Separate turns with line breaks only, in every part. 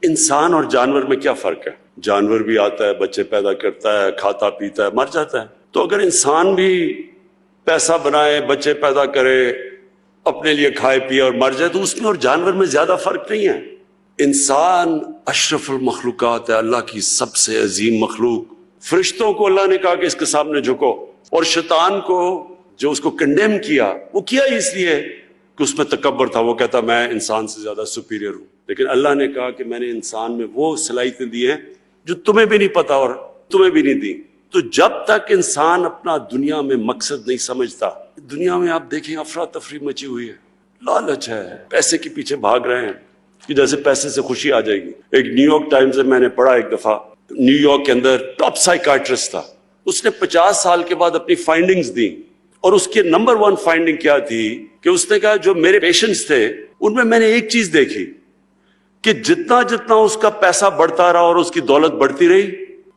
انسان اور جانور میں کیا فرق ہے؟ جانور بھی آتا ہے، بچے پیدا کرتا ہے، کھاتا پیتا ہے، مر جاتا ہے۔ تو اگر انسان بھی پیسہ بنائے، بچے پیدا کرے، اپنے لیے کھائے پیے اور مر جائے، تو اس میں اور جانور میں زیادہ فرق نہیں ہے۔ انسان اشرف المخلوقات ہے، اللہ کی سب سے عظیم مخلوق۔ فرشتوں کو اللہ نے کہا کہ اس کے سامنے جھکو، اور شیطان کو جو اس کو کنڈیم کیا، وہ کیا اس لیے کہ اس میں تکبر تھا، وہ کہتا میں انسان سے زیادہ سپیریئر ہوں۔ لیکن اللہ نے کہا کہ میں نے انسان میں وہ صلاحیتیں دی ہیں جو تمہیں بھی نہیں پتا اور تمہیں بھی نہیں دی۔ تو جب تک انسان اپنا دنیا میں مقصد نہیں سمجھتا، دنیا میں آپ دیکھیں افراتفری مچی ہوئی ہے، لالچ ہے، پیسے کے پیچھے بھاگ رہے ہیں کہ جیسے پیسے سے خوشی آ جائے گی۔ ایک نیو یارک ٹائمز میں نے پڑھا ایک دفعہ، نیو یارک کے اندر ٹاپ سائیکائٹرسٹ تھا، اس نے 50 سال کے بعد اپنی فائنڈنگز دی، اور اس کی نمبر 1 فائنڈنگ کیا تھی کہ اس نے کہا جو میرے پیشنٹس تھے ان میں نے ایک چیز دیکھی کہ جتنا جتنا اس کا پیسہ بڑھتا رہا اور اس کی دولت بڑھتی رہی،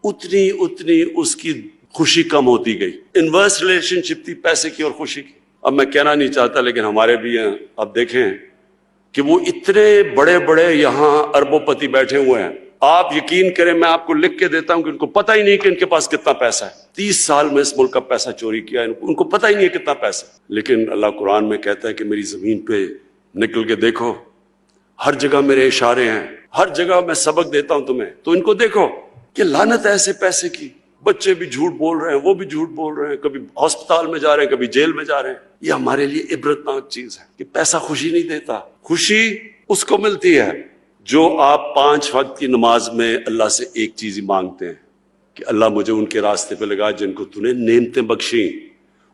اتنی اتنی اس کی خوشی کم ہوتی گئی۔ انورس ریلیشن شپ تھی پیسے کی اور خوشی کی۔ اب میں کہنا نہیں چاہتا لیکن ہمارے بھی ہیں، اب دیکھیں کہ وہ اتنے بڑے بڑے یہاں اربوں پتی بیٹھے ہوئے ہیں، آپ یقین کریں میں آپ کو لکھ کے دیتا ہوں کہ ان کو پتہ ہی نہیں کہ ان کے پاس کتنا پیسہ ہے۔ 30 سال میں اس ملک کا پیسہ چوری کیا، ان کو پتہ ہی نہیں ہے کتنا پیسہ، لیکن اللہ قرآن میں کہتا ہے کہ میری زمین پہ نکل کے دیکھو، ہر جگہ میرے اشارے ہیں، ہر جگہ میں سبق دیتا ہوں تمہیں، تو ان کو دیکھو کہ لعنت ہے ایسے پیسے کی۔ بچے بھی جھوٹ بول رہے ہیں، وہ بھی جھوٹ بول رہے ہیں، کبھی ہسپتال میں جا رہے ہیں، کبھی جیل میں جا رہے ہیں۔ یہ ہمارے لیے عبرتناک چیز ہے کہ پیسہ خوشی نہیں دیتا۔ خوشی اس کو ملتی ہے جو آپ 5 وقت کی نماز میں اللہ سے ایک چیز ہی مانگتے ہیں کہ اللہ مجھے ان کے راستے پہ لگا جن کو تو نے نعمتیں بخشیں،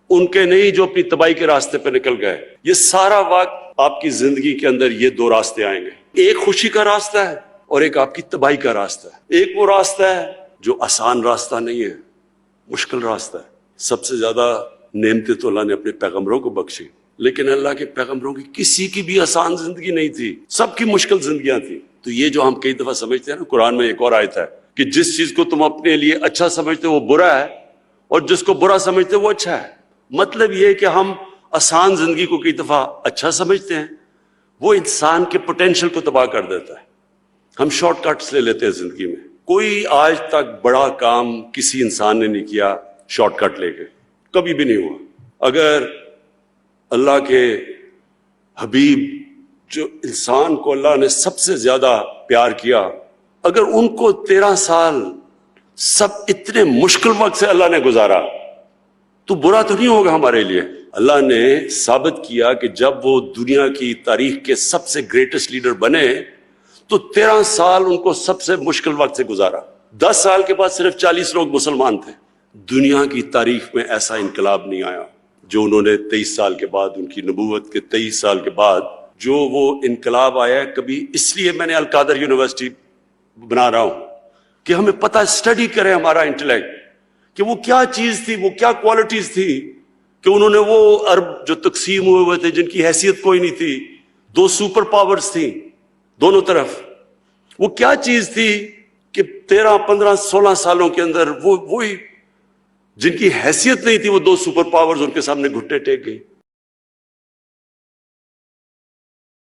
ان کے نہیں جو اپنی تباہی کے راستے پہ نکل گئے۔ یہ سارا وقت آپ کی زندگی کے اندر یہ 2 راستے آئیں گے، ایک خوشی کا راستہ ہے اور ایک آپ کی تباہی کا راستہ ہے۔ ایک وہ راستہ ہے جو آسان راستہ نہیں ہے، مشکل راستہ ہے۔ سب سے زیادہ نعمتیں تو اللہ نے اپنے پیغمبروں کو بخشی، لیکن اللہ کے پیغمبروں کی کسی کی بھی آسان زندگی نہیں تھی، سب کی مشکل زندگیاں تھیں۔ تو یہ جو ہم کئی دفعہ سمجھتے ہیں نا، قرآن میں ایک اور آیت ہے کہ جس چیز کو تم اپنے لیے اچھا سمجھتے وہ برا ہے، اور جس کو برا سمجھتے وہ اچھا ہے۔ مطلب یہ کہ ہم آسان زندگی کو کئی دفعہ اچھا سمجھتے ہیں، وہ انسان کے پوٹینشل کو تباہ کر دیتا ہے۔ ہم شارٹ کٹس لے لیتے ہیں زندگی میں۔ کوئی آج تک بڑا کام کسی انسان نے نہیں کیا شارٹ کٹ لے کے، کبھی بھی نہیں ہوا۔ اگر اللہ کے حبیب جو انسان کو اللہ نے سب سے زیادہ پیار کیا، اگر ان کو 13 سال سب اتنے مشکل وقت سے اللہ نے گزارا تو برا تو نہیں ہوگا ہمارے لیے۔ اللہ نے ثابت کیا کہ جب وہ دنیا کی تاریخ کے سب سے گریٹسٹ لیڈر بنے تو 13 سال ان کو سب سے مشکل وقت سے گزارا۔ 10 سال کے بعد صرف 40 لوگ مسلمان تھے۔ دنیا کی تاریخ میں ایسا انقلاب نہیں آیا جو انہوں نے 23 سال کے بعد، ان کی نبوت کے 23 سال کے بعد جو وہ انقلاب آیا ہے۔ کبھی اس لیے میں نے القادر یونیورسٹی بنا رہا ہوں کہ ہمیں پتہ اسٹڈی کرے ہمارا انٹلیکٹ کہ وہ کیا چیز تھی، وہ کیا کوالٹیز تھی کہ انہوں نے وہ عرب جو تقسیم ہوئے تھے جن کی حیثیت کوئی نہیں تھی، 2 سپر پاورز تھیں دونوں طرف، وہ کیا چیز تھی کہ 13 15 16 سالوں کے اندر وہی جن کی حیثیت نہیں تھی وہ 2 سپر پاورز ان کے سامنے گھٹنے ٹیک گئی۔